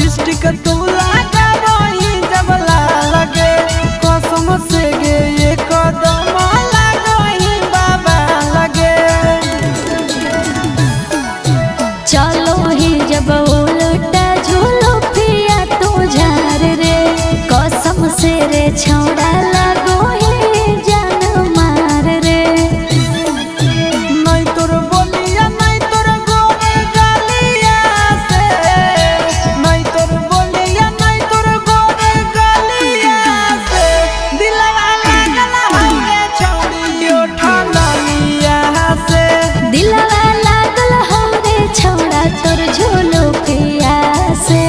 Lipstick तू लगा वही जब लगे कसम से गे ये कदम लगही बाबा लगे। चलो ही जब उल्टा झूलो पिया तू झार रे कसम से रे छौड़ा लगो ही जान मार रे। नहीं तोर बोलिया नहीं तोर गोरे गलिया से, नहीं तोर बोलिया नहीं तोर गोरे गलिया से दिलवा लागल हवे छौड़ी उठलिया से। दिलवा लागल हमरे छौड़ा तोर झूलो पिया से।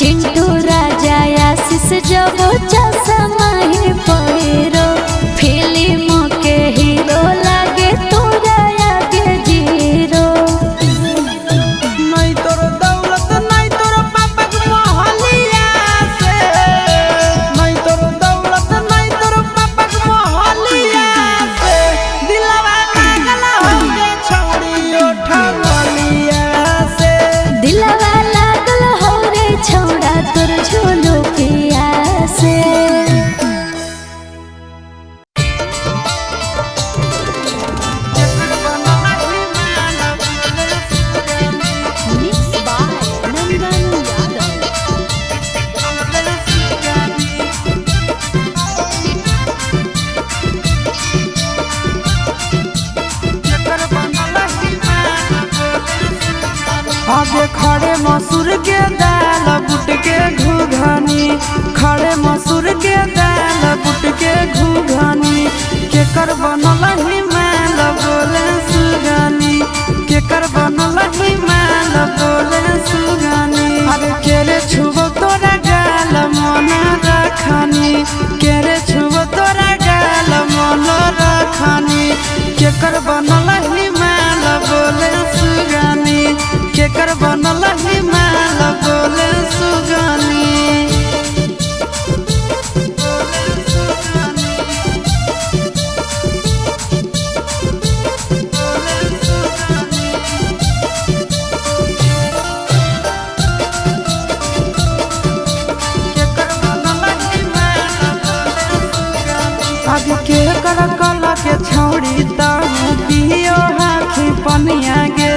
चिंटू राजा आशीष जब चश्मा ही पहिरो फिल्म के हीरो लागे तोरा आगे जीरो। नहीं तोर दौलत नहीं तोर पापा के मोहलिया से, नहीं तोर दौलत नहीं तोर पापा के मोहलिया से दिलवा लागल हवे छौड़ी उठलिया से। दिलवा लागल हो रे छौड़ा तोर झूलो पिया से। आगे खड़े मसूर के दाल बुट के घुघनी, खड़े मसूर के दाल बुट के घुघनी केकर बनल हिमाल बोले सुगनी, केकर बनल हिमाल बोले सुगनी। अरे केरे छुबो तोरा गाल मन रखनी, केरे छुबो तोरा गाल मन रखनी केकर बनल हिमाल बोले सुगनी, केकर बनल हिमाल बोले सुगनी। आगे के कर कला के छौड़ी ताहू पियो हाथी पनिया गे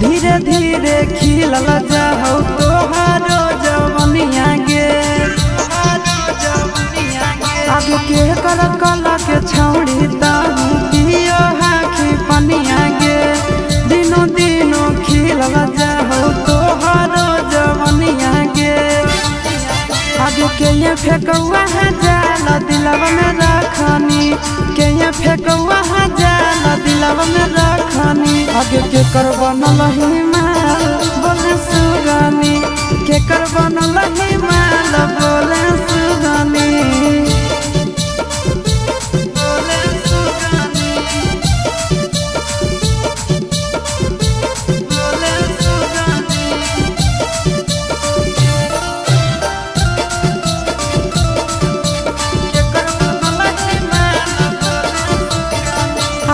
धीरे धीरे खिलल जाहौ तोहारो जवनिया गे। आगे के कर कला के छौड़ी ताहू पियो हाथी पनिया गे दिनों दिनों खिलल जाहौ तोहारो जवनिया गे। आगे के ये फेकौआ है जाल दिलवा में रखनी, के ये फेकौआ है जाल दिलवा में रखनी। आगे के कर बनल हिमाल बोले सुगनी, के कर बनल हिमाल बोले सुगनी। बोले सुगनी, बोले सुगनी।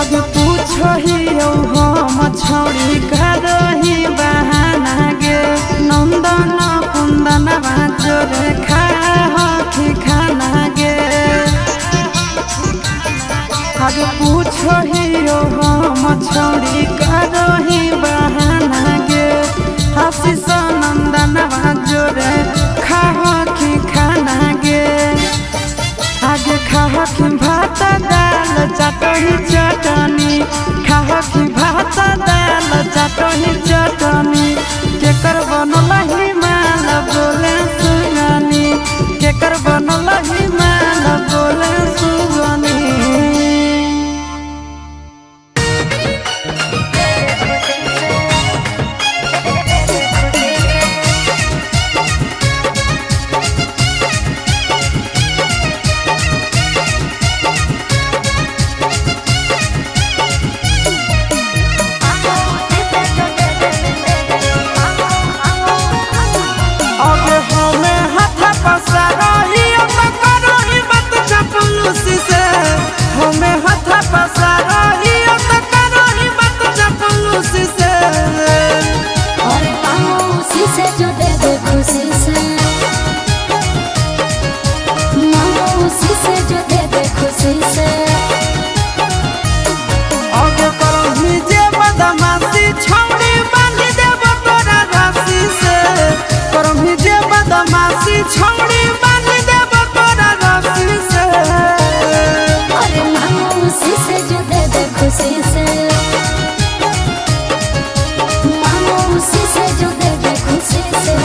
आगे पूछो ही हम छौड़ी करही बहाना गे नंदन कुंदन जोरे खाही खाना गे। आगे पूछो ही हम छौड़ी करही बहाना गे आशीष नंदन जोरे खाही खाना गे। आगे खाही भात दाल चटनी चटनी, खाही भात दाल चटनी चटनी केकर बनल हिमाल बोले सुगनी, केकर बनल हिमाल बोले सुगनी। छौड़ी बांध देब तोरा रस्सी से। अरे मौसी से जो दे दे खुशी से, मौसी से जो दे दे खुशी से।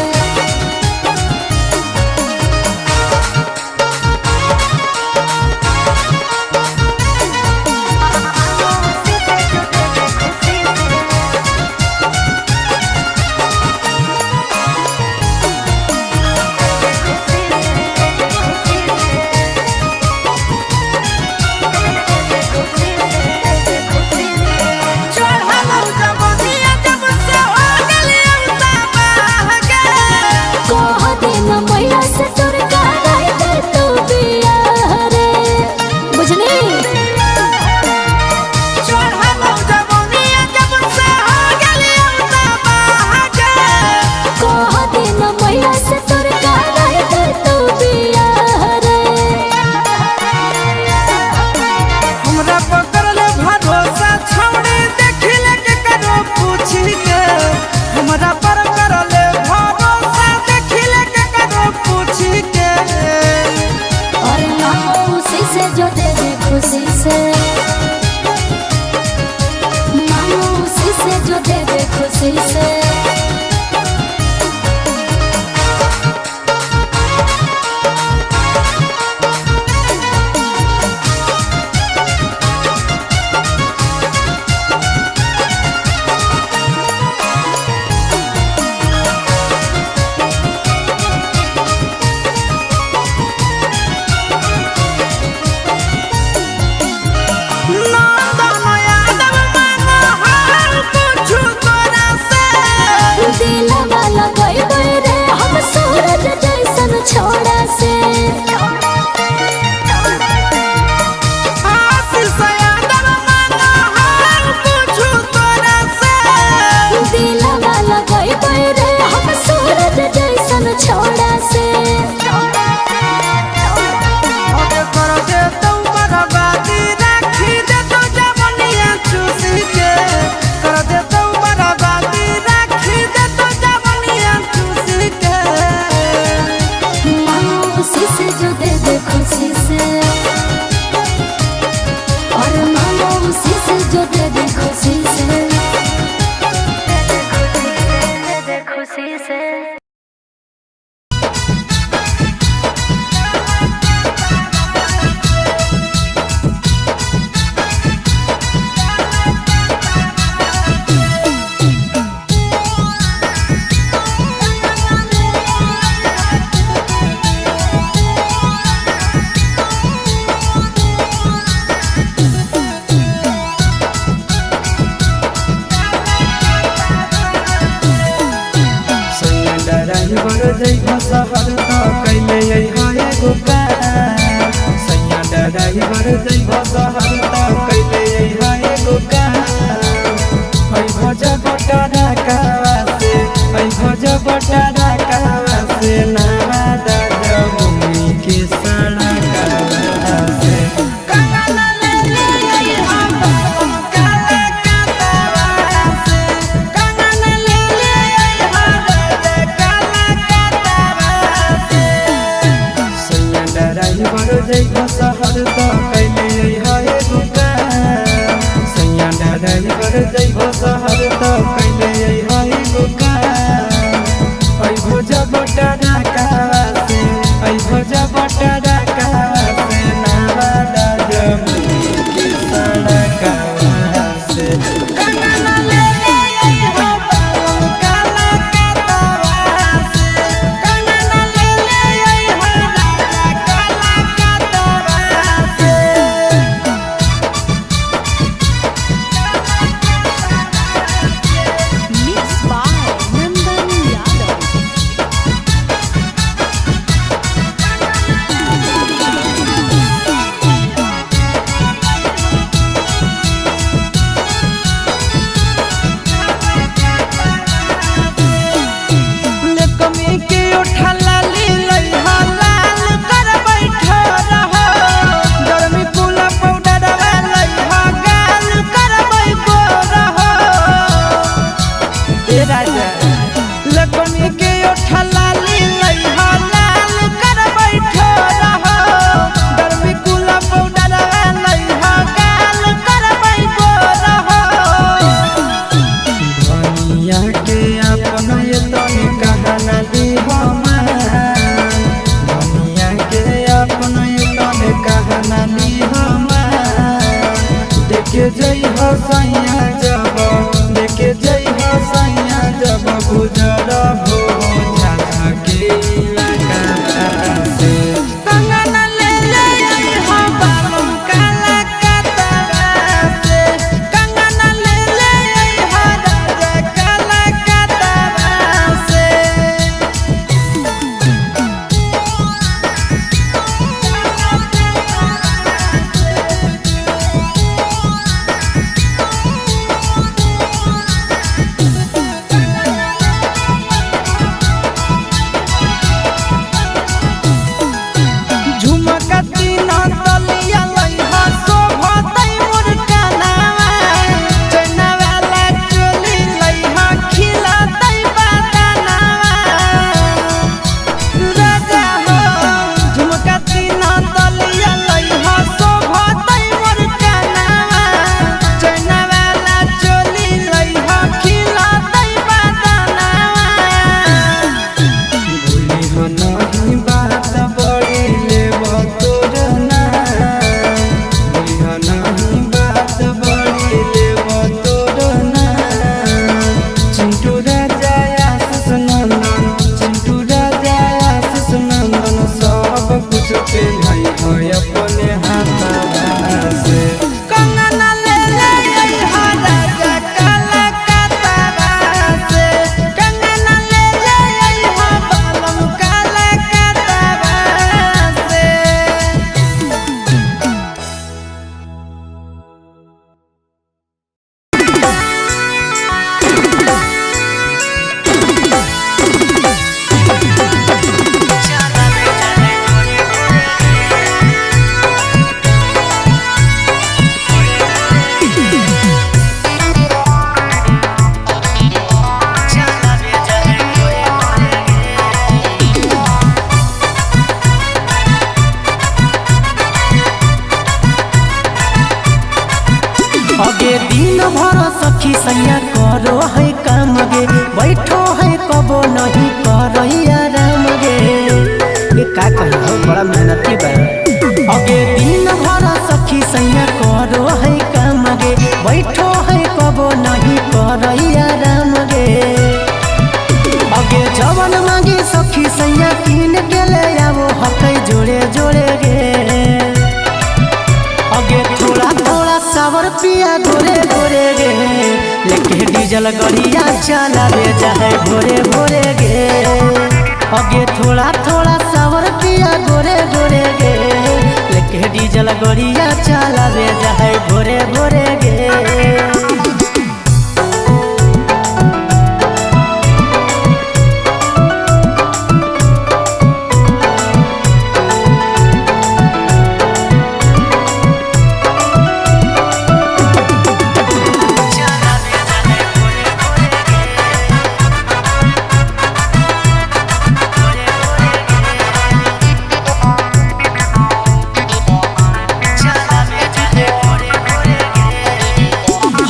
लेके जई हो सैया जब लेके जई हो सैया जब गुजरा हो झाझा के इलाका से कंगना ले ले हो बालम काला कतरा से कंगना ले ले हो राजा काला कतरा से अपने हाथ से कंगना ले ले हो राजा काला कतरा से कंगना ले ले हो बालम काला कतरा से अगे दिन भर सखी सैया करो है काम गे बैठो है कबो नहीं करैया राम गे ये का कहियो बड़ा मेहनती बा अगे दिन भर सखी सैया करो है काम गे बैठो है कबो नहीं करैया राम गे अगे जवन मांगी सखी सैया कीन के ले आवो हकै जोड़े जोड़े गे अगे थोड़ा थोड़ा सावर पिया गोरे गोरे गे लेके डीजल गड़िया चलावे जाए भोरे भोरे गे अगे थोड़ा थोड़ा सावर पिया गोरे गोरे गे लेके डीजल गड़िया चलावे जाए भोरे भोरे गे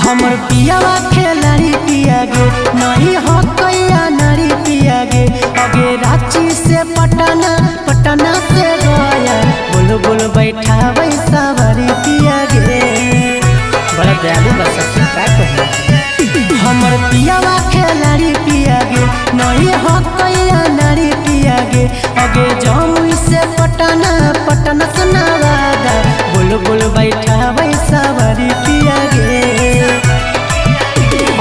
हमर पियावा खेलाड़ी पिया गे नहीं हो कैया नारी पिया गे अगे रांची से पटना पटना से गया बोल बोल बैठा वैसा बड़ी पिया गे बड़ा दयालु बस का कहे हमर पियावा खेलाड़ी पिया गे नहीं हो कैया नारी पिया गे अगे जमुई से पटना पटना से नवादा बोल बोल बैठा वैसा बड़ी पिया गे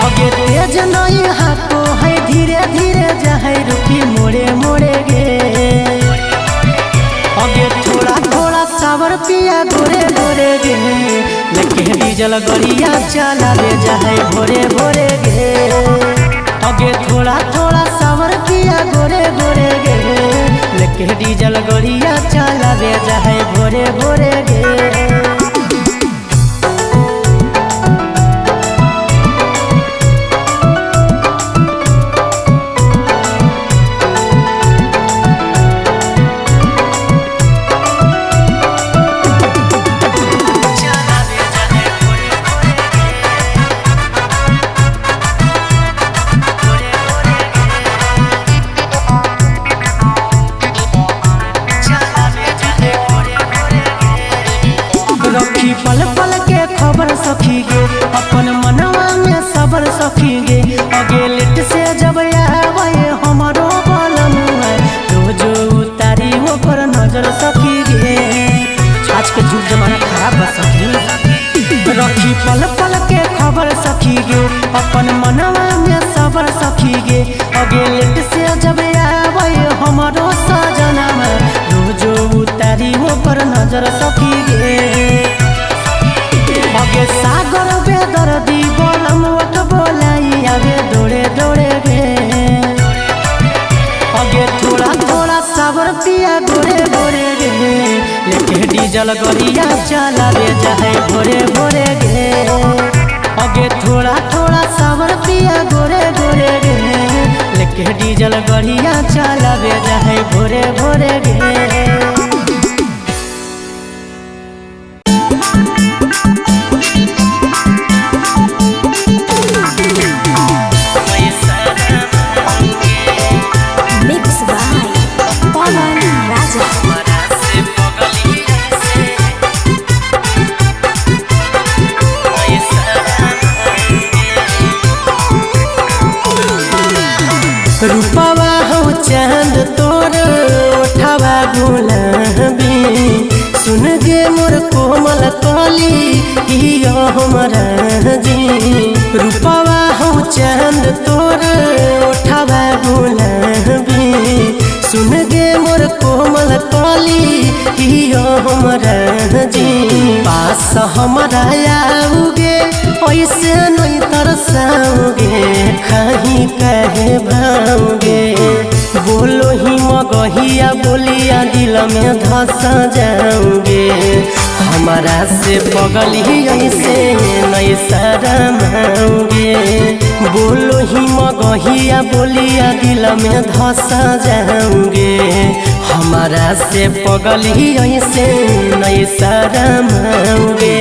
अगे तेज नहीं हाको है धीरे धीरे जाए रुकी मोड़े मोड़े गे अगे थोड़ा थोड़ा सावर पिया गोरे गोरे गे लेके डीजल गड़िया चलावे जाए भोरे भोरे गे अगे थोड़ा थोड़ा सावर पिया गोरे गोरे गे लेके डीजल गड़िया चलावे जाए भोरे भोरे गे सखी गे अपन मनवा में सबर सखी गे अगे लेट से जब आवे हमारो बलमुआ रोज उतारी ओकर नजर सखी गे। आज के जुग जमाना खराब बा सखी रखी पल पल के खबर सखी गे अपन मनवा में सबर सखी गे अगे लेट से जब आवे हमारो सजनवा रोज उतारी ओकर नजर सखी गे। अगे सागर बेदर दी बलमुआ बोलाई आगे दौड़े दौड़े गे अगे थोड़ा थोड़ा सावर पिया गोरे गोरे गे लेके डीजल गरिया चला रे जाए भोरे भोरे गे अगे थोड़ा थोड़ा सावर पिया गोरे गोरे गे लेके डीजल गरिया चला रे जाए भोरे भोरे गे। रूपवा हो चांद तोर उठावा गुलाबी सुन गे मोर कोमल कली यो हमरा जी रूपवा हो चांद तोर उठावा गुलाबी सुन गे मोर कोमल कली यो हमरा जी पास हमरा आओगे ऐसे नहीं तरसाओगे कहीं कहे भाओगे बोलो ही मगहिया बोलिया दिल में धस जाओगे हमारा से बगल ही ऐसे नहीं शरमाओगे बोलो ही मगहिया बोलिया दिल में धस जाओगे हमारा से बगल ही ऐसे नहीं शरमाओगे।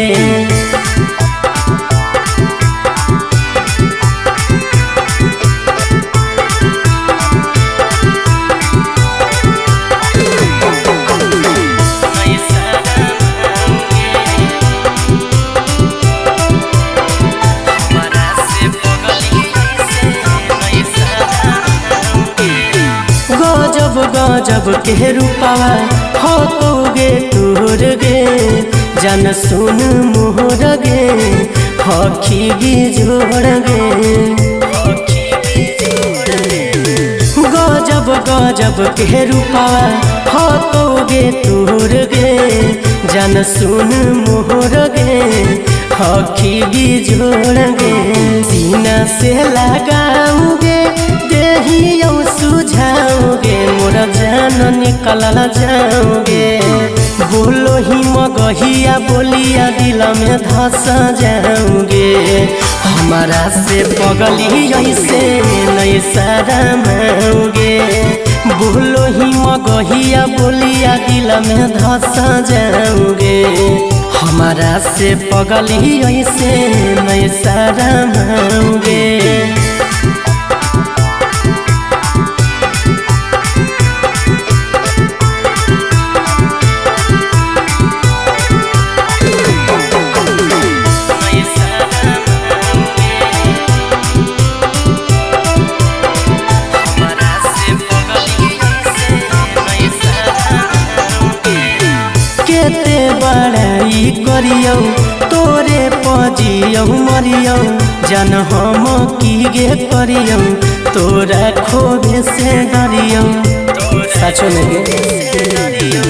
गजब के रूपवा हो तो गे तोर गे जन सुन मोहर गे हखी बिजोड़ गे गजब गजब के रूपवा हो तो गे तोर गे जन सुन मोहर गे हखी बिजोड़ गे सीना से लगाओगे देहियो सुझाओगे मोर जान निकल जाओगे बोलो ही मगहिया बोलिया दिल में धस जाओगे हमारा से बगल ही ऐसे नहीं शरमाओगे बोलो ही मगहिया बोलिया दिल में धस जाओगे हमारा से बगल ही ऐसे नहीं शरमाओगे। करियो तोरे पजियो मरियो जन हम की गे करियो तोरा खोबे से डरियो सचो लगे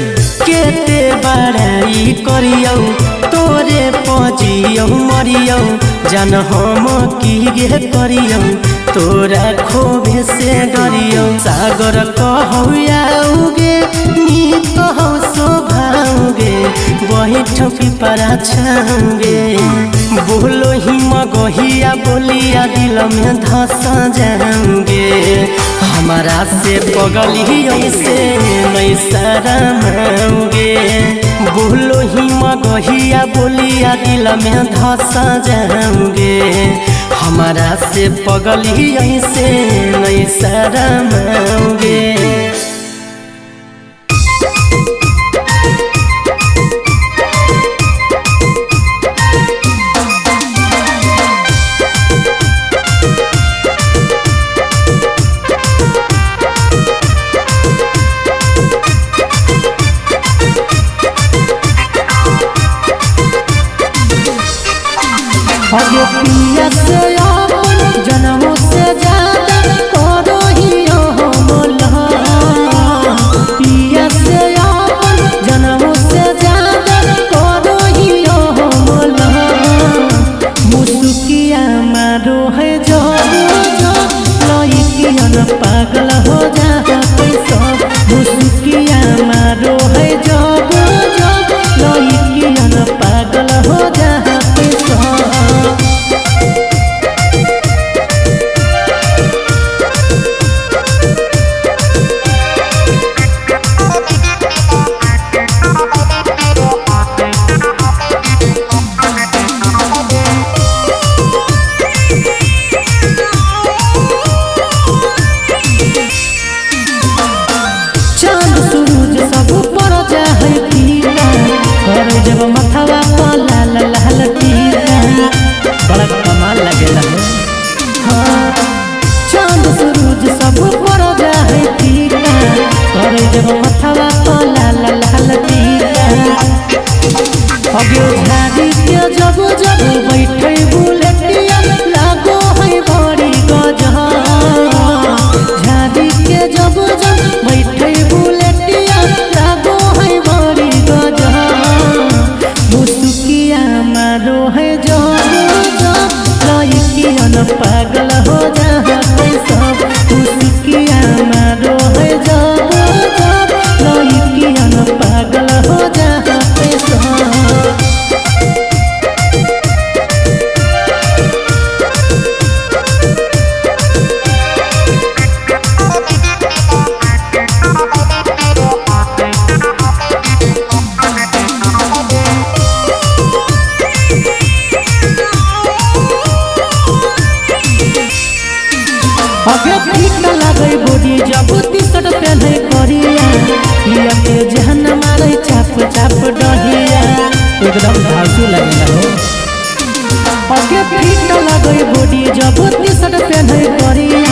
केते बड़ाई करियो तोरे पजियो मरियो जन हम की गे करियो तोरा खोबे से डरियो सागर कहौगे नी कहो शोभाओगे वही ठोपी परा छाओगे बोलो ही मगहिया बोलिया दिल में धस जाओगे हमारा से बगल ही ऐसे नहीं शरमाओगे बोलो ही मगहिया बोलिया दिल में धस जाओगे हमारा से बगल ही ऐसे नहीं शरमाओगे। आगे पिया से अपन जनमों से ज्यादा करो ही हो मोला, पिया से अपन जनमों से ज्यादा करो ही हो मोला। मुसुकिया मारो है जो लइकियन पागल हो जा सब, मुसुकिया मारो है जो लइकियन पागल हो जा सब। चांद सूरज सब पर जाए पीला, कर जब मथवा पर लाल लाल टीका, बड़ा कमाल लगेला। हाँ चांद सूरज सब पर जाए पीला, कर जब मथवा पर लाल लाल टीका। अगे झाड़ी के जब जब बैठे बुलेटिया लागो है बड़ी गजब, झाड़ी के जब जब बैठे बुलेटिया लागो है बड़ी गजब। मुसुकिया मारो है जो लइकियन पागल हो जा सब, मुसुकिया मारो है जो लइकियन पागल हो जा सब। अगे ठीक लगे बॉडी जब टी-शर्ट पहने करिया, लिया के जहन मारे चाप चाप डहिया, एकदम धांसू लगेला हो। अगे ठीक लगे बॉडी जब टी-शर्ट पहने करिया,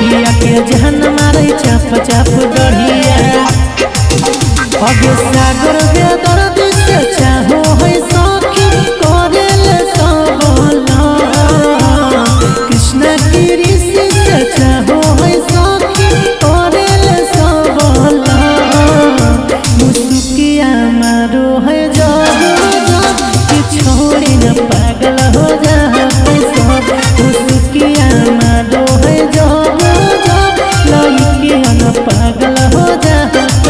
लिया के जहन मारे चाप चाप डहिया। अगे सागर के दर्द से चाहो है सखी करेले सबला, कृष्ण की ऋषि से चाहो है सखी करेले सबला। मुसुकिया मारो है जब कि छोड़ी न पागल हो जा सब, मुसुकिया मारो है जब लइकियन पागल हो जा सब।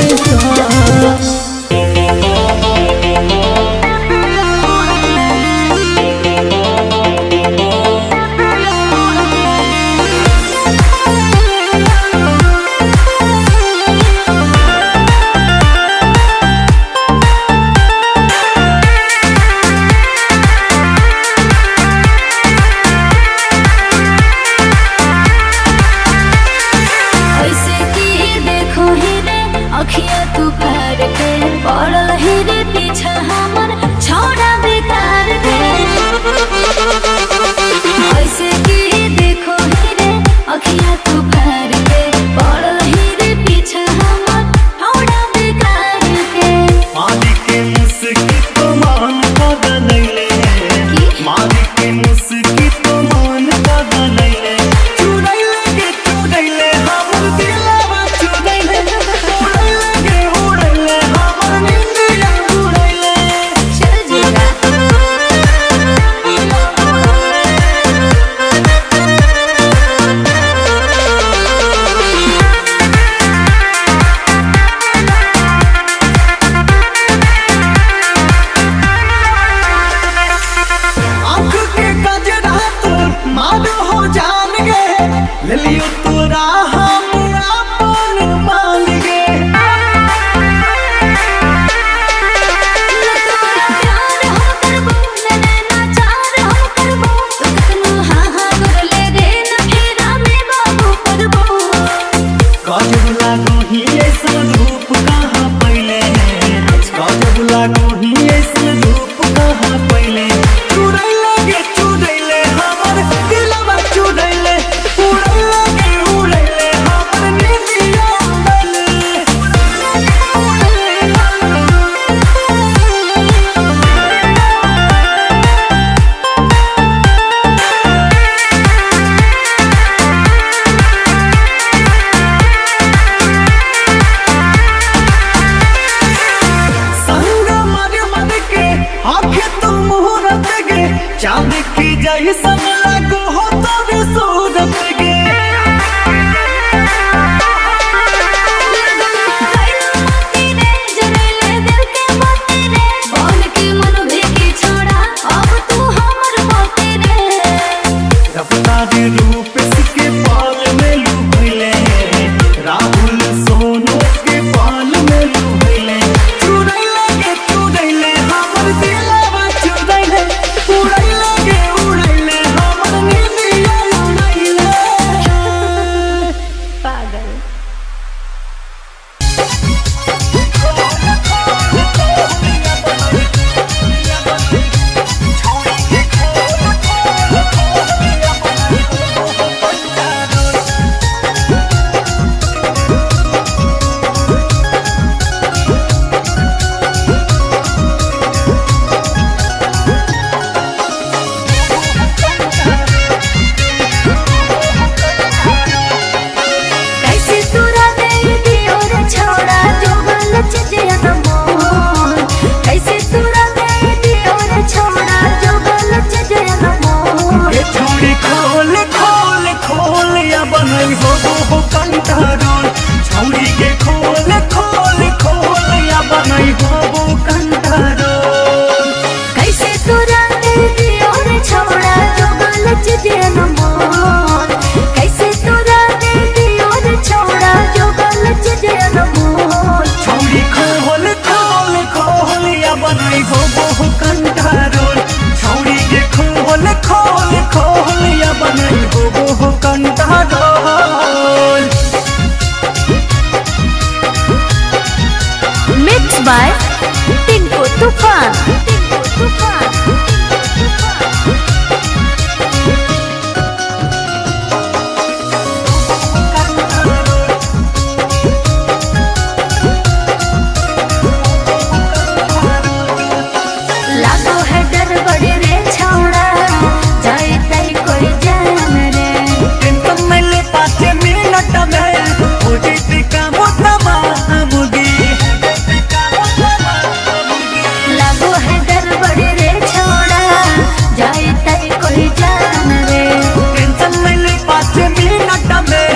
चांद की जैसन लागो हो तोरे सूरत गे रूप इसके पाल में लुभले राहुल सोनू के पाल में लुभले चुड़ैले हमर दिलवा चुड़ैले उड़ैले हमर नींदिया उड़ैले पागल बनई हो कंटारोल छौरी के खोल या बनई हो कंटारोल कैसे तोरा दे दियो रे छोड़ा जो गलत जन मोर कैसे तोरा दे दियो रे छोड़ा जो गलत जन मोर छौरी खोल या बनई हो कंटारोल छौरी के खोल या बनई हो कंटारोल मिक्स बाय टिंकू तूफान लागो है डर बड़े रे छौड़ा जाए तई कोई जान रे टेंशन में ले 5 मिनट में हो जैसे काम तमामगी लागो है डर बड़े रे छौड़ा जाए तई कोई जान रे टेंशन में ले 5 मिनट में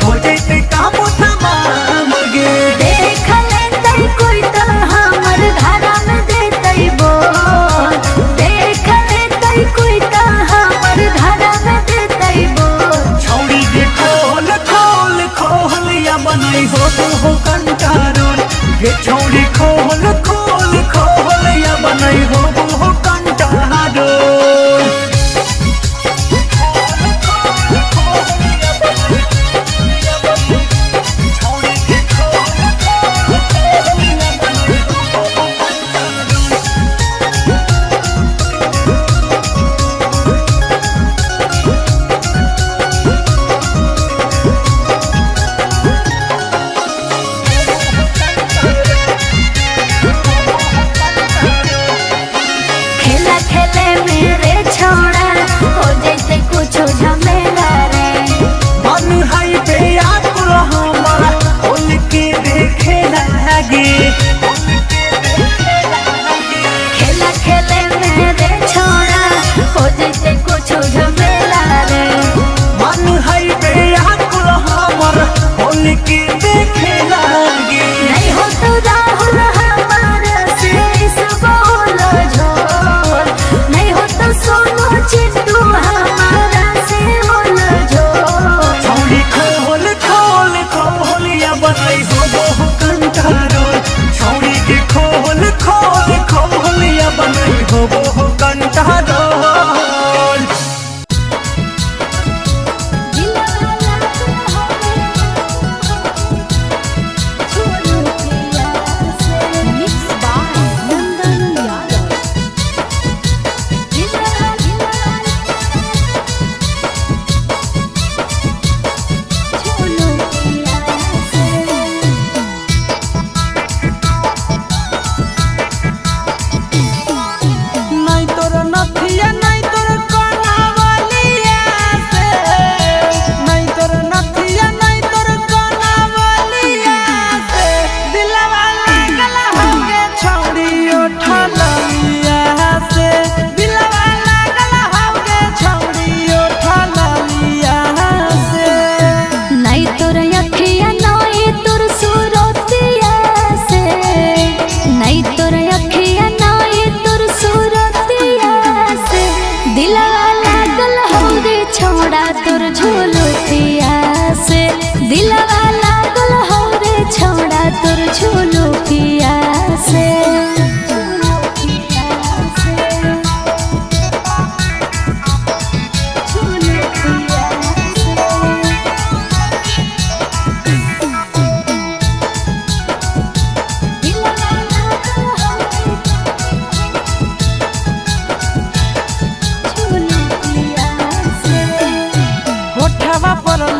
हो जैसे काम तमामगी देख ले तई कोई तो हमर धारा में दे तई बोल देख ले तई कोई तो हमर धारा में दे तई बोल छौरी के खोल या बनई हो कंटारोल ये छौरी खोल या बनई हो कंटारोल खेला खेले मेरे छोड़ा हो जैसे कुछ झमेला रे मन है पे आकुल हमारा खोल के देखे लगे खेला खेले मेरे छोड़ा हो जैसे कुछ झमेला रे मन है पे आकुल हमारा खोल के देखे लगे नहीं हो तो राहुल हमारा से इस बोल झोल नहीं हो तो सोनू चिंटू हमारा से बोल झोल छौरी खोल या बनई हो कंटारोल छौरी के खोल या बनई हो कंटारोल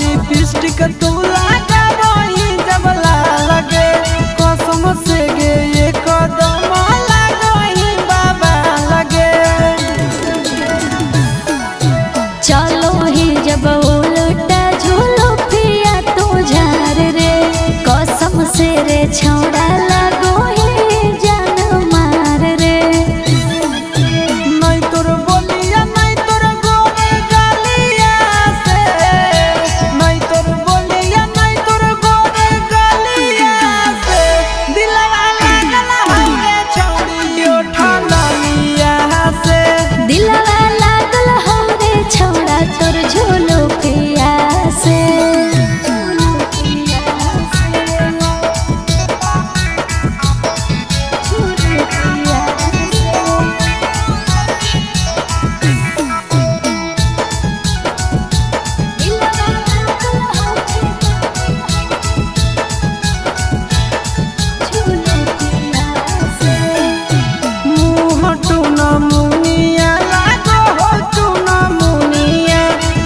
लिपस्टिक तू लगा वही जब लगे कसम से गे ये कदम लगही बाबा लगे। चलो ही जब उल्टा झूलो पिया तू झार रे कसम से रे छौड़ा लगो ही जान मार रे। नहीं तोर बोलिया नहीं तोर गोरे गलिया से, नहीं तोर बोलिया नहीं तोर गोरे गलिया से दिलवा लागल हवे छौड़ी उठा लिया से। दिलवा लागल हो रे छौड़ा तोर झूलो पिया से। मुँह टूना मुनिया लागो हो टूना मुनिया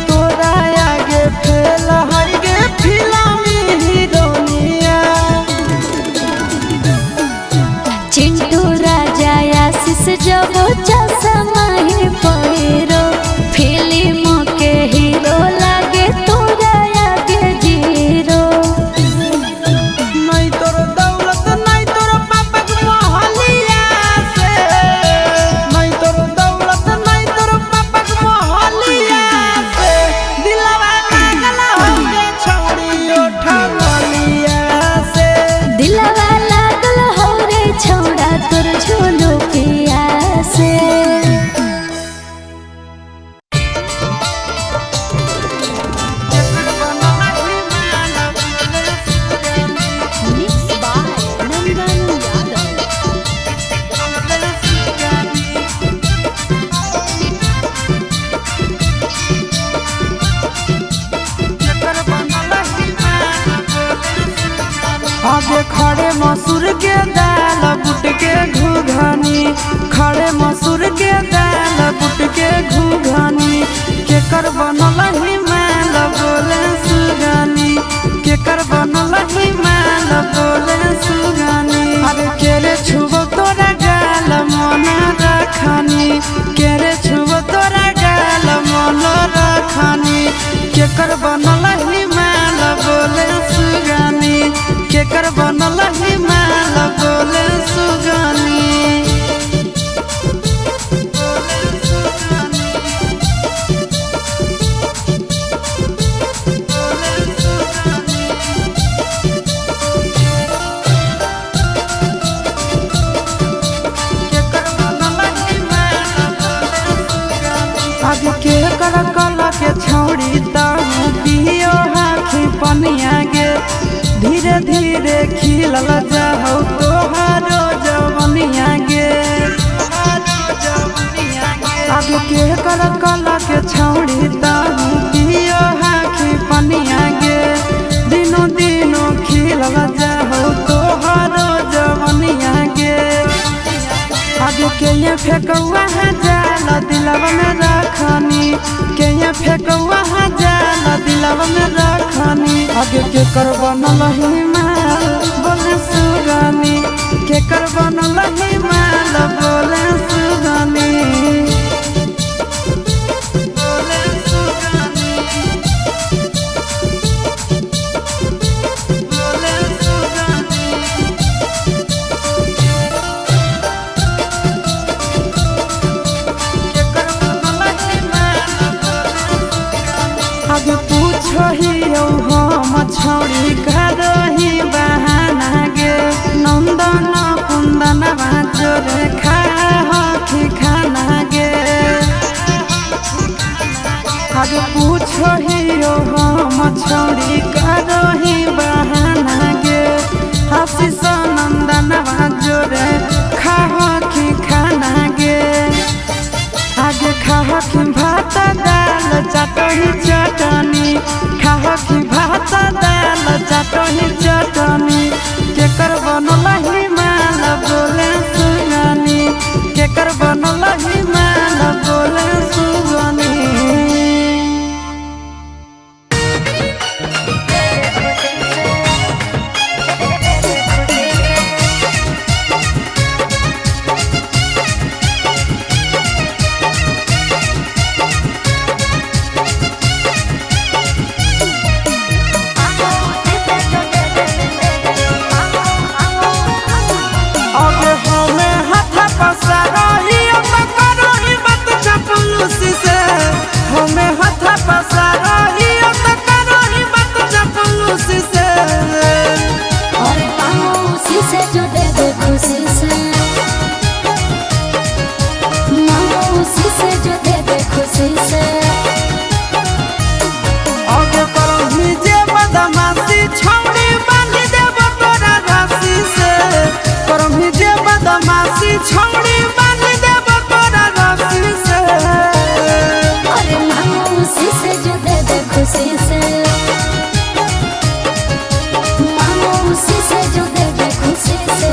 तोरा आगे फेल हर गे फिल्मी हीरोनिया। चिंटू राजा आशीष जब चश्मा ही पहिरो फिल्म के हीरो लागे तोरा आगे जीरो। नहीं तोर दौलत नहीं तोर पापक मोहलिया से, नहीं तोर दौलत नहीं तोर पापक मोहलिया से दिलवा लागल हवे छौड़ी उठा लिया से। दिलवा लागल हो रे छौड़ा तोर झूलो पिया से। आगे खड़े मसूर के दाल बुट के घुघनी, खड़े मसूर के दाल बुट के घुघनी केकर बनल ही माल बोले सुगानी, केकर बनल ही माल बोले सुगानी। अरे केरे छुबो तोरा गाल मन रखनी, केरे छुबो तोरा गाल मन रखनी केकर बनल ही माल बोले सुगानी, केकर बनल ही माल बोले सुगानी। आगे के कर कला के छौड़ी ताहू पियो हाखी पनिया गे धीरे धीरे खिलल जाहौ तोहारो जवनिया गे। आगे के कर कला के छौड़ी ताहू पियो हाखी पनिया गे दिनो दिनो खिलल जाहौ तोहारो जवनिया गे। आगे के ये फेकौआ जाल दिलवा में रखनी, के ये फेकौआ जाल दिलवा में रखनी। आगे के कर बनल ही माल बोले सुगानी, के कर बनल ही माल बोले सुगानी। बोले सुगानी, बोले सुगानी। आगे पूछो ही हम छौड़ी करही बहाना गे नंदन कुंदन जोरे खाही खाना गे। आगे पूछो ही हम छौड़ी करही बहाना गे आशीष नंदन जोरे खाही खाना गे। आगे खाही भात दाल चटनी चटनी, खाही भात दाल चटनी चटनी केकर बनल ही माल बोले सुगानी, केकर बनल ही माल बोले सुगानी। खुशी से। आगे करही जे बदमाशी छौड़ी बांध देब तोरा रस्सी से। करही जे बदमाशी छौड़ी बांध देब तोरा रस्सी से। अरे मामूसी से जो दे दे खुशी से, मामूसी से जो दे दे खुशी से।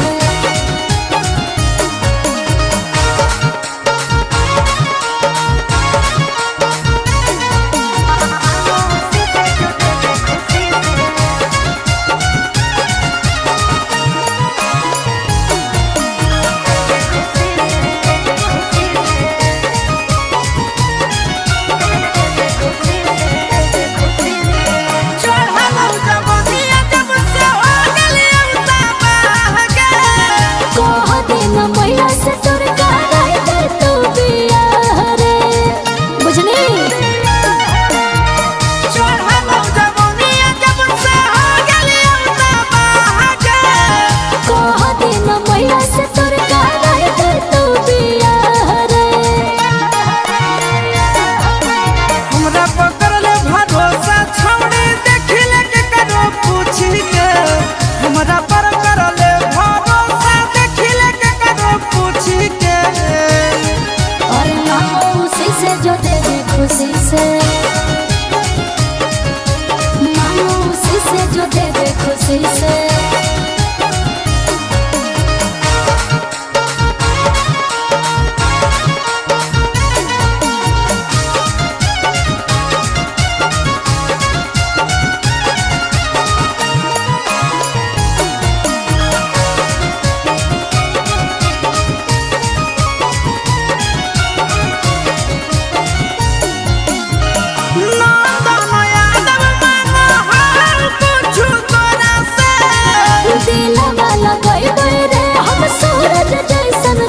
मामूसी से जो दे दे खुशी से।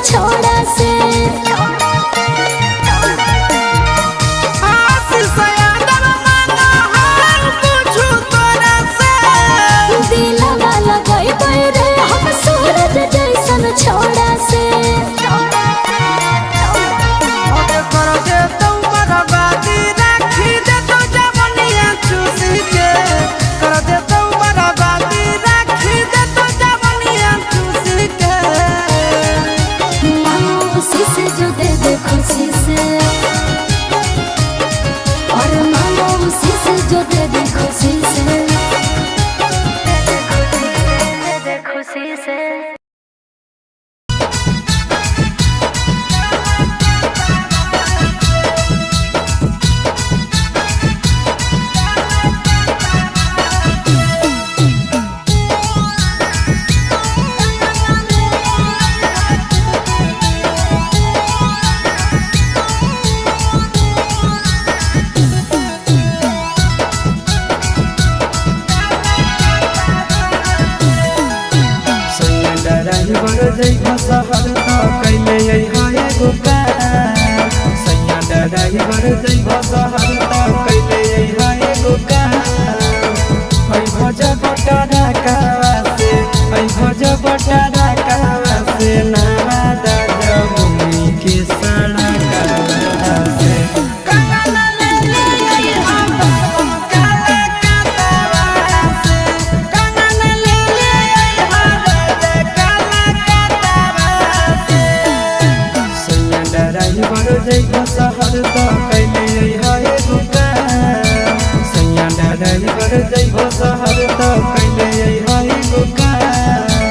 छोड़ा से दिलवा लगाई रे हम सूरज जैसन छोड़ा से। कर दे तू बर्बादी राखी दे तू जवनिया चूसी के। कर दे तू बर्बादी राखी दे तू जवनिया चूसी के। मामूसी से जो दे दे खुशी से, और मामूसी से जो दे दे खुशी से, दे दे खुशी से। शहर कैले है एगो काम। सैया ड्राइवर जइब शहर कैले है एगो काम। ऐ भज बटारा कावा से, ऐ भज बटारा कावा से, नादा जमुनी के सड़कावा से। जइब शहर कैले है एगो काम। सैया ड्राइवर जइब शहर कैले है एगो काम।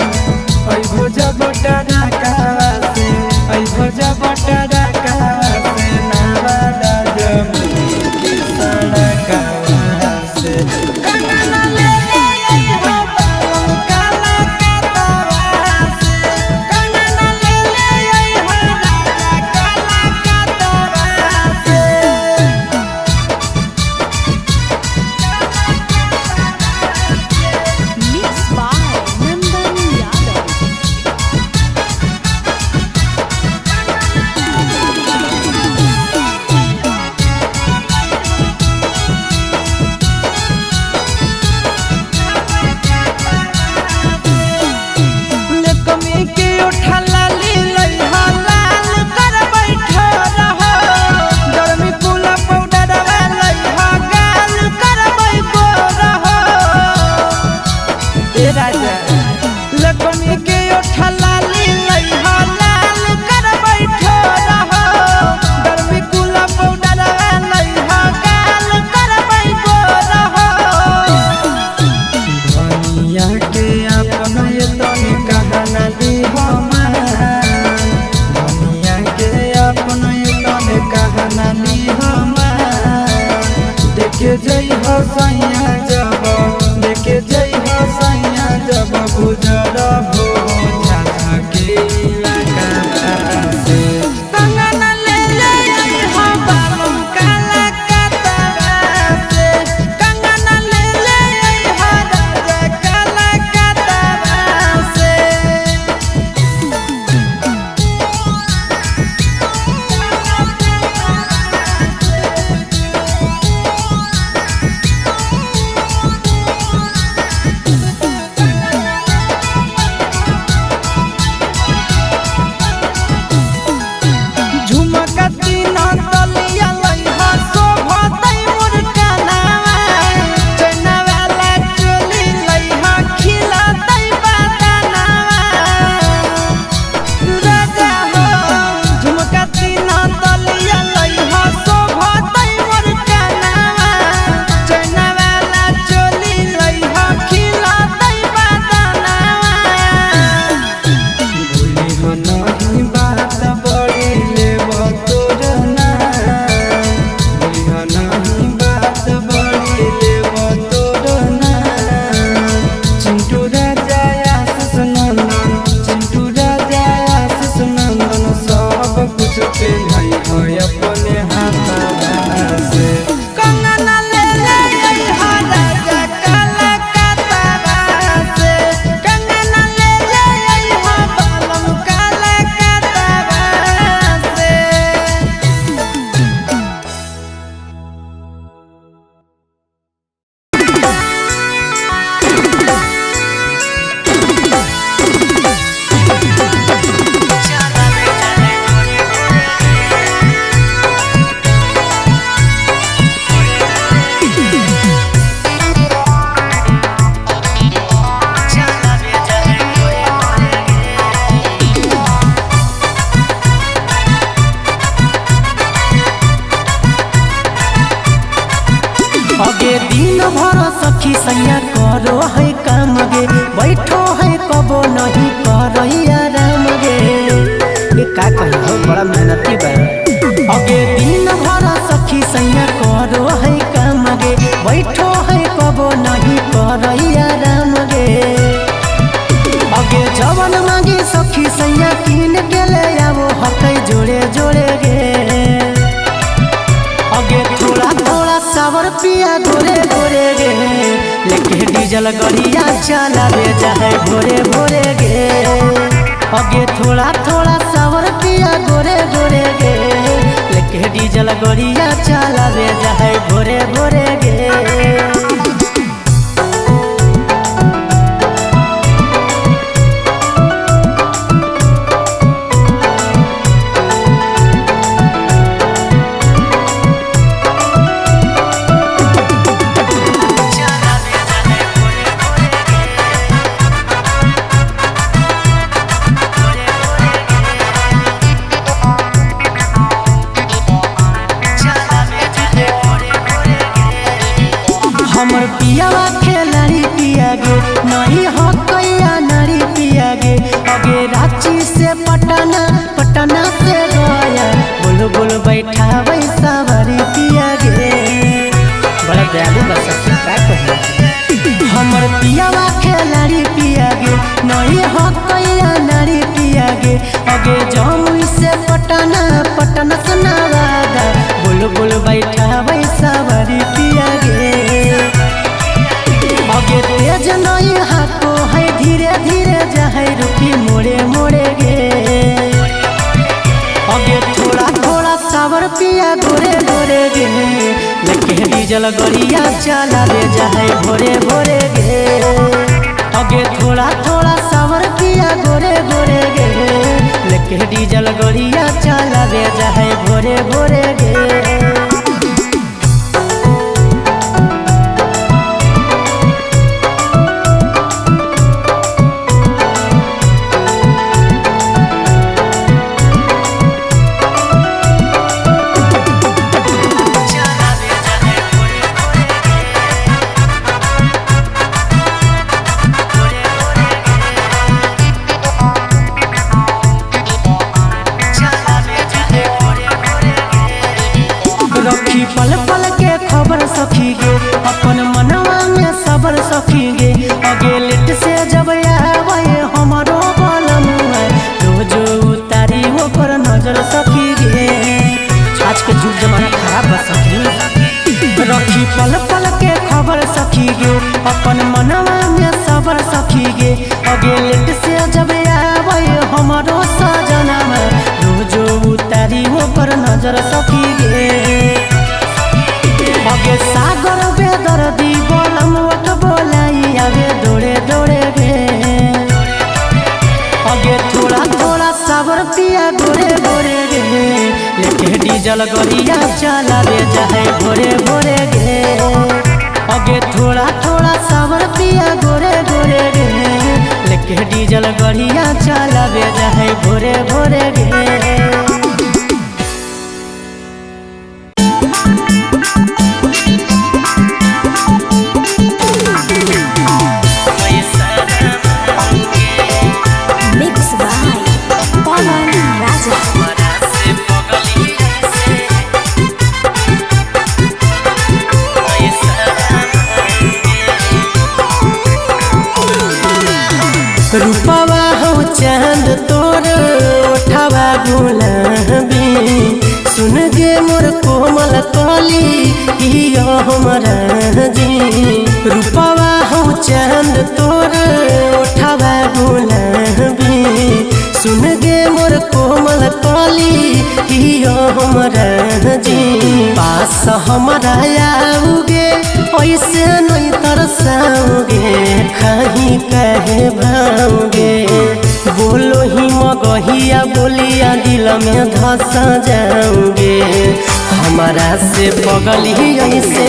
ऐ भोज बटारा कावा से, ऐ भोज बटारा कावा से, नादा जमुनी के सड़कावा से। मिक्स सैया जब लेके जई हो सैया जब गुजर हो झाझा के इलाका से कंगना ले ले हो बालम काला कतवा से कंगना ले ले हो राजा काला कतवा से दिन भर सखी सैया करो है काम गे बैठो है कबो नहीं करो आराम गे ये का कही हो बड़ा मेहनती बा अगे दिन भर सखी सैया करो है काम गे बैठो है कबो नहीं करो आराम गे अगे जवन मांगे सखी सैया किन के ले आवो हकै जोड़े जोड़े गे अगे थोड़ा थोड़ा सावर पिया गोरे गोरे गे लेके डीजल गड़िया चलावे जाए भोरे भोरे गे अगे थोड़ा थोड़ा सावर पिया गोरे गोरे गे लेके डीजल गड़िया चलावे जाए भोरे भोरे गे हमर पियावा खेलाड़ी पिया गे नहीं हो कैया नारी पिया गे अगे रांची से पटना पटना से गया बोल बोल बैठा वैसा भरी पिया गे बड़ा दयालु बा सखी का कही हमर पियावा खेलाड़ी पिया गे नहीं हो कैया नारी पिया गे अगे जमुई से पटना पटना से नवादा बोल बोल बैठा वैसा भरी पिया गे अगे तेज नहीं हाथो है धीरे धीरे जाए रुकी मोड़े मोड़े गे अगे थोड़ा थोड़ा सावर पिया गोरे गोरे गे लेके डीजल गड़िया चलावे जाए भोरे भोरे गे अगे थोड़ा थोड़ा सावर पिया गोरे गोरे गे लेके डीजल गड़िया चलावे जाए भोरे भोरे गे रखी पल पल के खबर खबर सखी गे अपन मनवा में सबर सखी गे अगे लेट से जब आवे हमरो बलमुआ रोज उतारी ओकर नजर सखी गे। आज के जुग जमाना खराब बा सखी रखी पल पल के खबर सखी गे अपन मनवा में सबर सखी गे अगे लेट से जब आवे हमरो सजनवा रोज उतारी ओकर नजर सखी गे। अगे सागर बेदर्दी बलमुआ बोलाई आगे दौड़े दौड़े गे अगे थोड़ा थोड़ा सबर पिया गोरे गोरे गे लेके डीजल गरिया चला दे जाए भोरे भोरे गे अगे थोड़ा थोड़ा सबर पिया गोरे गोरे गे लेके डीजल गरिया चला दे जाए भोरे भोरे गे। रूपवा हो चांद तोर उठावा गुलाबी सुन गे मोर कोमल कली यो हमरा जी रूपवा हो चांद तोर उठावा गुलाबी सुन गे मोर कोमल कली यो हमरा जी पास हमरा आओगे ऐसे नहीं तरसाओगे कहीं कहे भाओगे बोलो ही मगहिया बोलिया दिल में धसा जाओगे हमारा से पगल ही ऐसे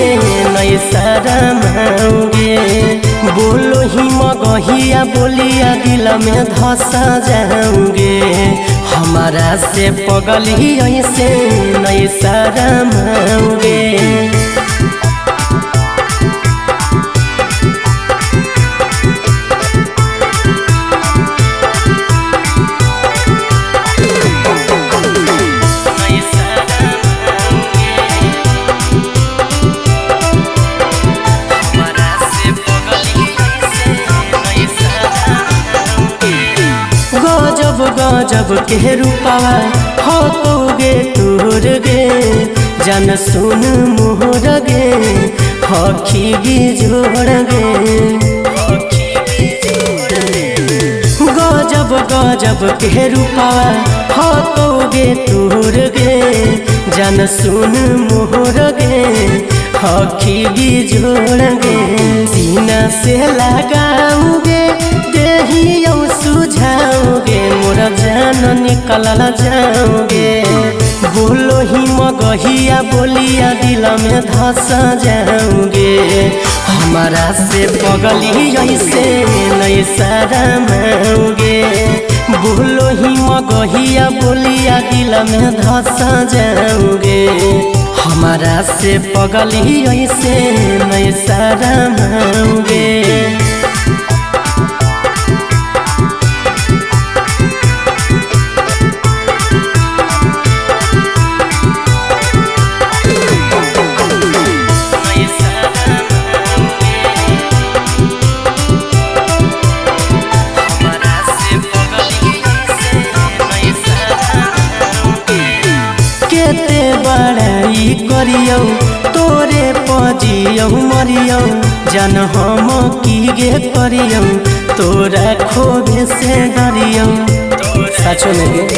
नहीं शरमाओगे बोलो ही मगहिया बोलिया दिल में धसा जाओगे हमारा से पगल ही ऐसे नहीं शरमाओगे। गजब के रूपावा हो तोगे तोर गे जन सुन मोहर गे हखी बिजोड़ गे गजब गजब के रूपावा हो तोगे तोर गे जन सुन मोहर गे हखी बिजोड़ गे सीना से लगाओगे देहियो सुझाओगे मोरा जान निकल जाओगे बोलो ही मगहिया बोलिया दिल में धसा जाओगे हमारा से पगल ही ऐसे नहीं शरमाओगे बोलो ही मगहिया बोलिया दिल में धसा जाओगे हमारा से पगल ही ऐसे नहीं शरमाओगे। करियो तोरे पजियो मरियो जन हम की गे करियो तोरा खोबे से डरियो सचो में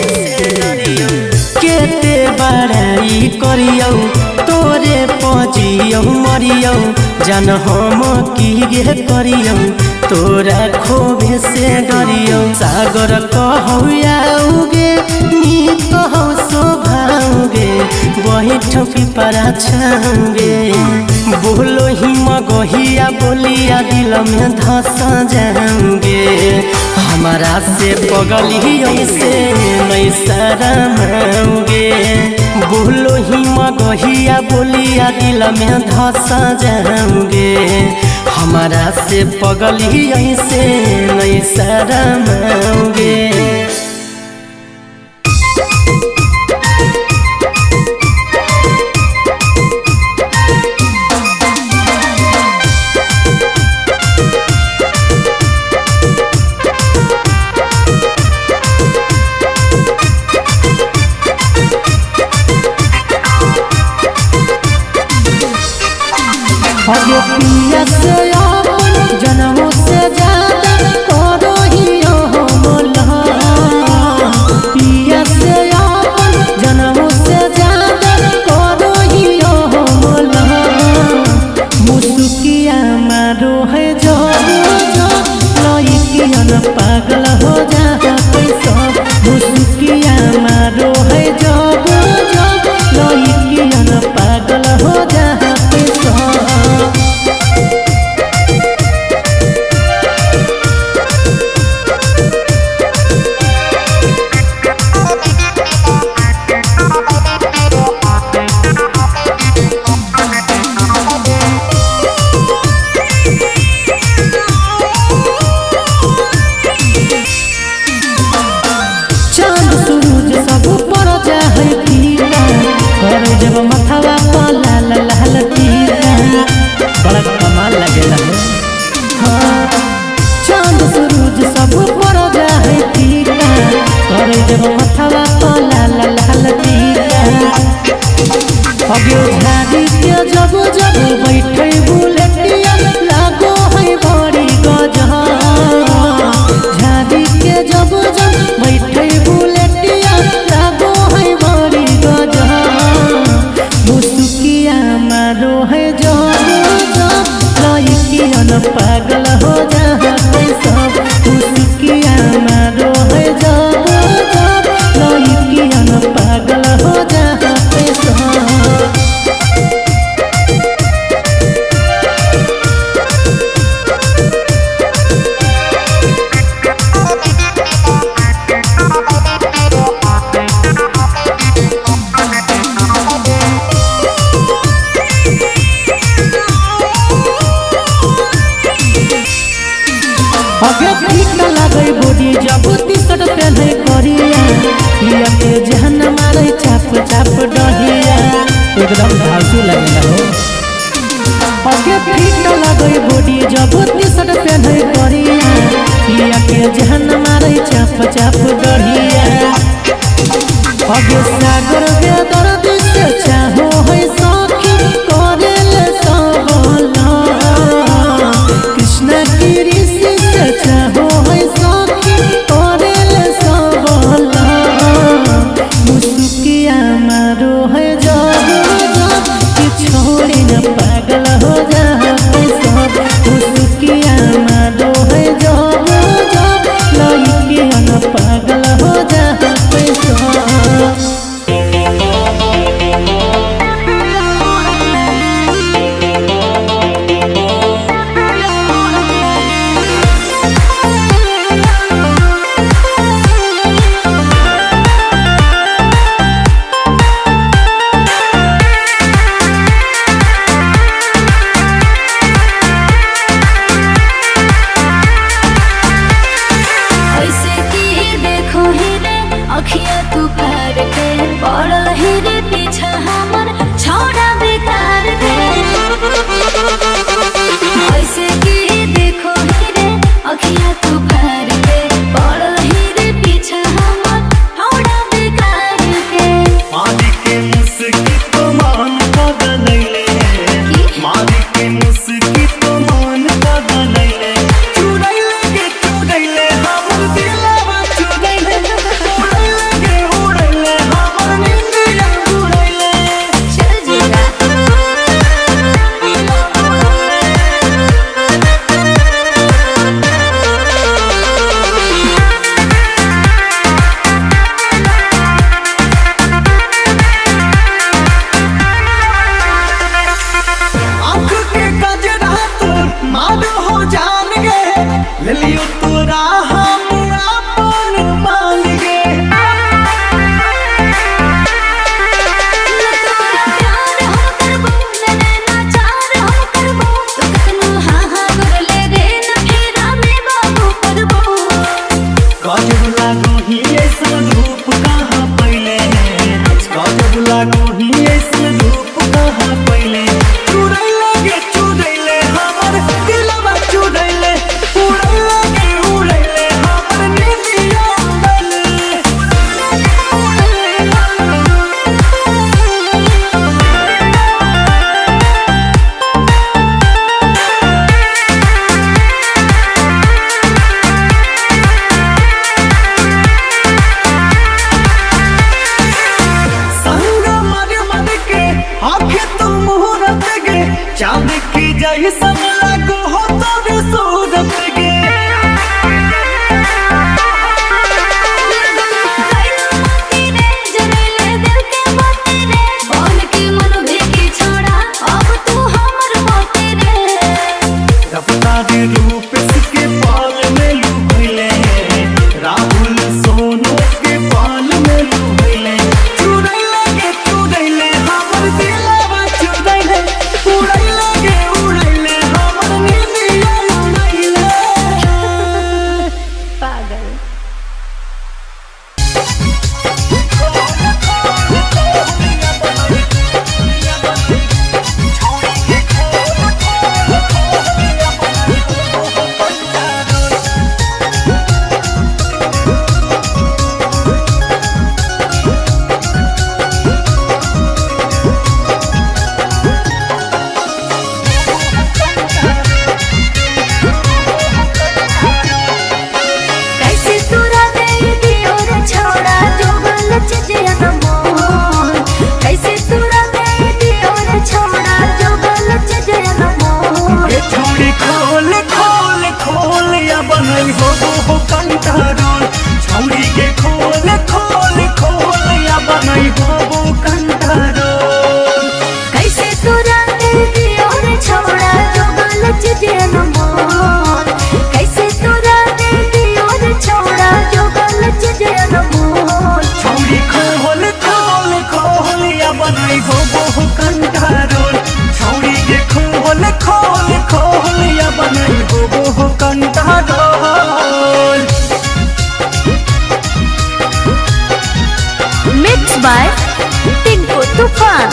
केते बड़ाई करियो तोरे पजियो मरियो जन हम की गे करियो तोरा खोबे से डरियो सागर कहौगे नी कहो शोभाओगे वही ठोकी परा छाओगे बोलो ही मगहिया बोलिया दिल में धसा जाओगे हमारा से पगल ही ऐसे नहीं शरमाओगे बोलो ही मगहिया बोलिया दिल में धसा जाओगे हमारा से पगल ही ऐसे नहीं शरमाओगे। अगे पिया से अपन जनमों से ज्यादा करो ही हो मोला, पिया से अपन जनमों से ज्यादा करो ही हो मोला। मुसुकिया मारो है जो लइकिया न पागल हो जा पैसा, मुसुकिया मारो है जो लइकिया न पागल हो जा पैसा। जब मथवा पर लाल लाल टीका बड़ा कमाल लगेला है। हाँ चांद सूरज सब पर जाए टीका करे जब मथवा पर लाल लाल टीका। अगे झाड़ी के जब जब बैठे बुलेटिया लागो है बड़ी गजब, झाड़ी के जब जब बैठे बुलेटिया लागो है बड़ी गजब। मुसुकिया मारो है जो लइकिया न पागल हो जा सब, मुसुकिया मारो है जो लइकिया न पागल हो जा सब। अगे ठीक लगे बॉडी जब टी-शर्ट पहने करिया, पिया के जहन मारे चाप चाप डहिया एकदम धांसू लगेला हो। अगे ठीक लगे बॉडी जब टी-शर्ट पहने करिया, पिया के जहन मारे चाप चाप डहिया। अगे सागर के दर्द से चाहो है सखी करेले सबला, कृष्ण की ऋषि से चाहो है सखी करेले सबला। मुसुकिया मारो है जब कि छोड़ी न पागल हो जा सब, मुसुकिया मारो है जब लइकिया न पागल हो जा सब। जाई सब लागो हो तोरे सूरत के रूप के पाल में लुभले राहुल सोनू के पाल में लुभले चुड़ैले हमर दिलवा चुड़ैले उड़ैले हमर नींदिया उड़ैले पागल। हो कंटारोल छौरी के खोल या बनई हो कंटारोल कैसे तोरा दियो रे छोड़ा जो गलत जनमोल कैसे तोरा दियो रे छोड़ा जो गलत जनमोल छौरी खोल या बनई हो कंटारोल छौरी के खोल या बनई हो कंटारोल। मिक्स बाय टिंकू तूफान।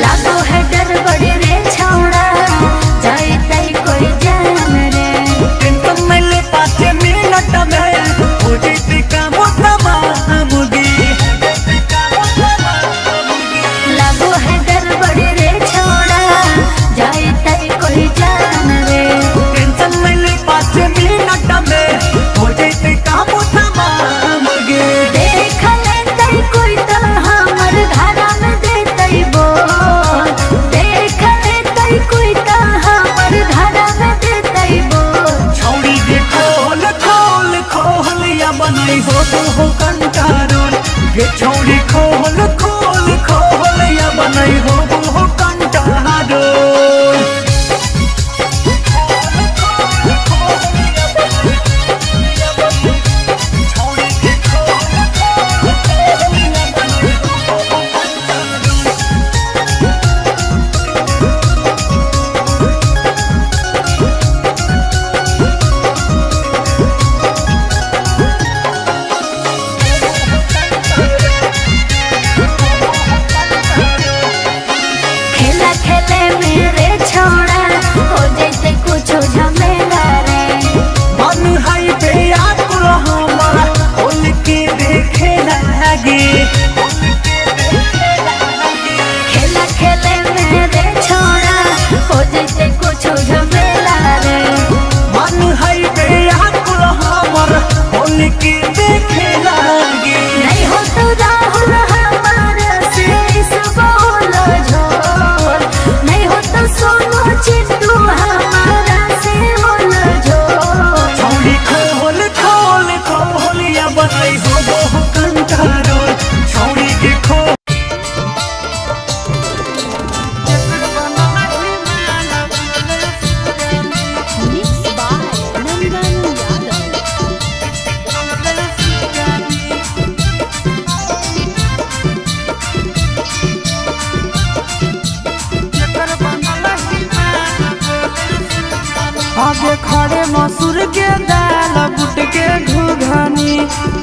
लागो है डर बड़े रे छौड़ा जाए तई कोई जान रे टेंशन में ले 5 मिनट में हो जैती काम तमामगी लागो है डर बड़े रे छौड़ा जाए तई कोई जान रे टेंशन में ले 5 मिनट में हो जैती काम तमामगी देख ले तई कोई तो हमर घरा में देतई बोल देख ले तई कोई तो हमर घरा में देतई बोल छौरी के खोल या बनई हो कंटारोल ये छौरी खोल या बनई हो कंटारोल। खेला खेले मेरे छोड़ा हो जैसे कुछ झमेला रे मन है बेयाकुल हमारा खोल के देखे लागे खेला खेले मेरे छोड़ा हो जैसे कुछ झमेला रे मन है बेयाकुल हमारा खोल के देखे लागे नहीं हो तो राहुल हमारा से इस बोल झोल नहीं हो तो सोनू चिंटू हमारा से बोल झोल छौरी खोल या बनई हो कंटारोल छौरी के खोल मिक्स बाय नंदन यादव। आगे खड़े मसूर के दाल बुट के घुघनी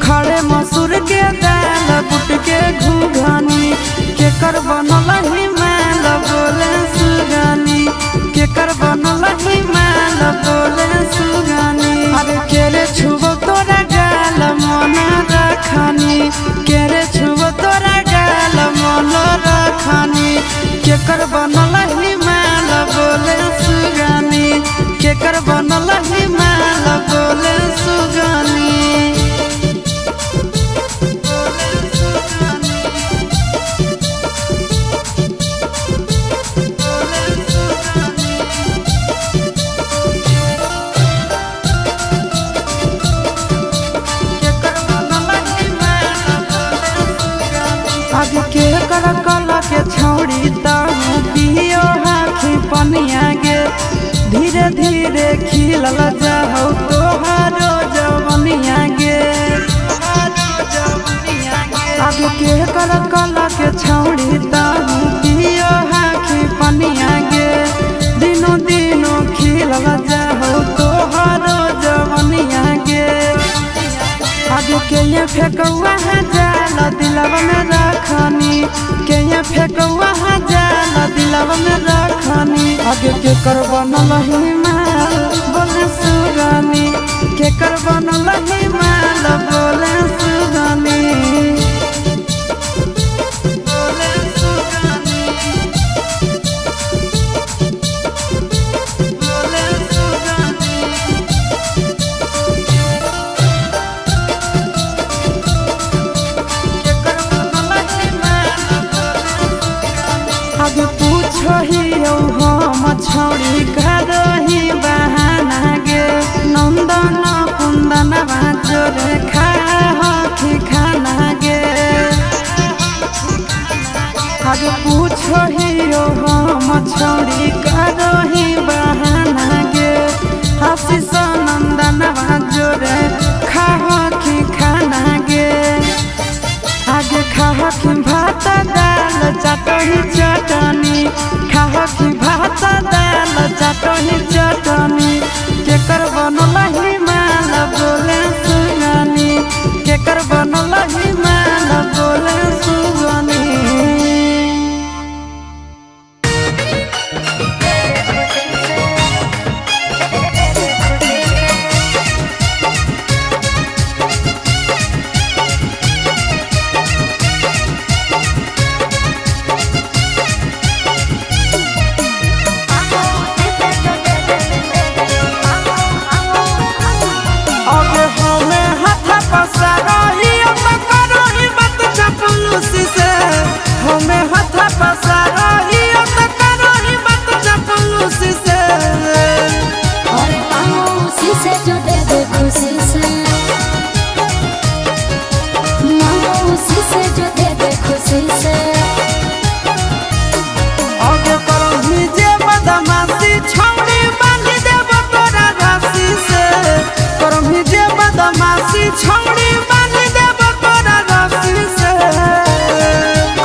खड़े मसूर के दाल बुट के घुघनी केकर बनल ही माल बोले सुगानी केकर बनल ही माल बोले सुगानी अरे केरे छुबो तोरा गाल मन रखनी केरे छुबो तोरा गाल मन रखनी केकर बनल ही माल बोले सुगानी धीरे धीरे खिलल जाओ तोहारो जवनिया गे। आगे के कर कला के छौड़ी ताहू पियो हाखी पनिया गे। दिनों दिनों खिलल जाओ तोहारो जवनिया गे। आगे के ये फेंकौआ जाल दिलवा में रखनी, के ये फेंकौआ जाल दिलवा में रखनी। आगे के कर बनल ही माल बोले सुगनी, के कर बनल ही माल बोले सुगनी। बोले सुगनी, बोले सुगनी। आगे पूछो ही हम छौड़ी करही बहाना गे। नंदन कुंदन जोरे खाही खाना गे। आगे पूछो ही हम छौड़ी करही बहाना गे। आशीष नंदन जोरे खाही खाना गे। आगे खाही भात दाल चटनी चटनी, खाही भात दाल चटनी चटनी। केकर बनल ही माल बोले सुगनी, केकर बनल ही माल बोले सुगनी। छौड़ी बांध देब तोरा रस्सी से।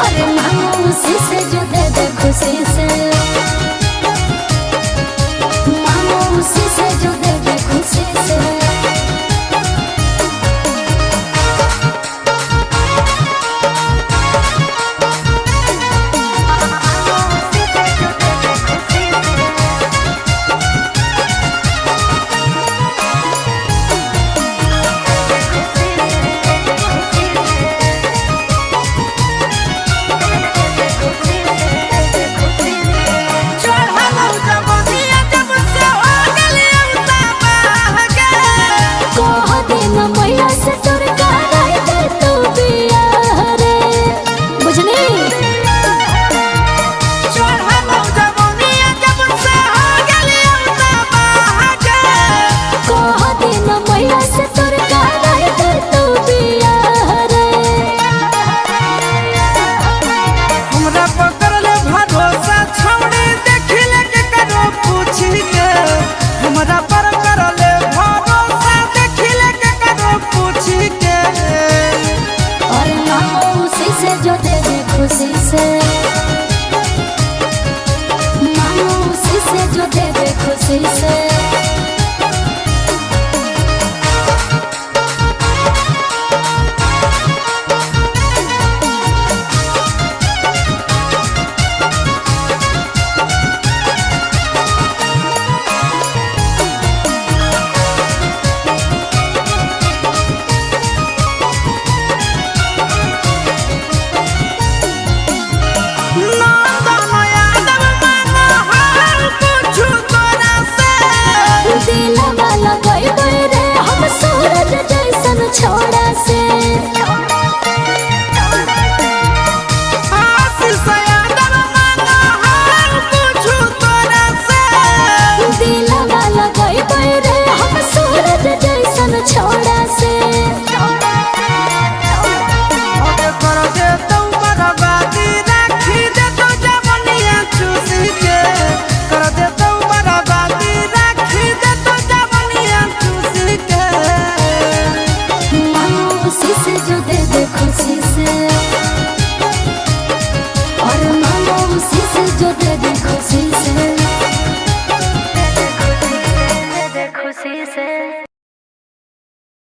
अरे मौसी से जो दे दे खुशी से, मौसी से जो दे दे खुशी से। खुशी से मौसी से जो दे दे खुशी से।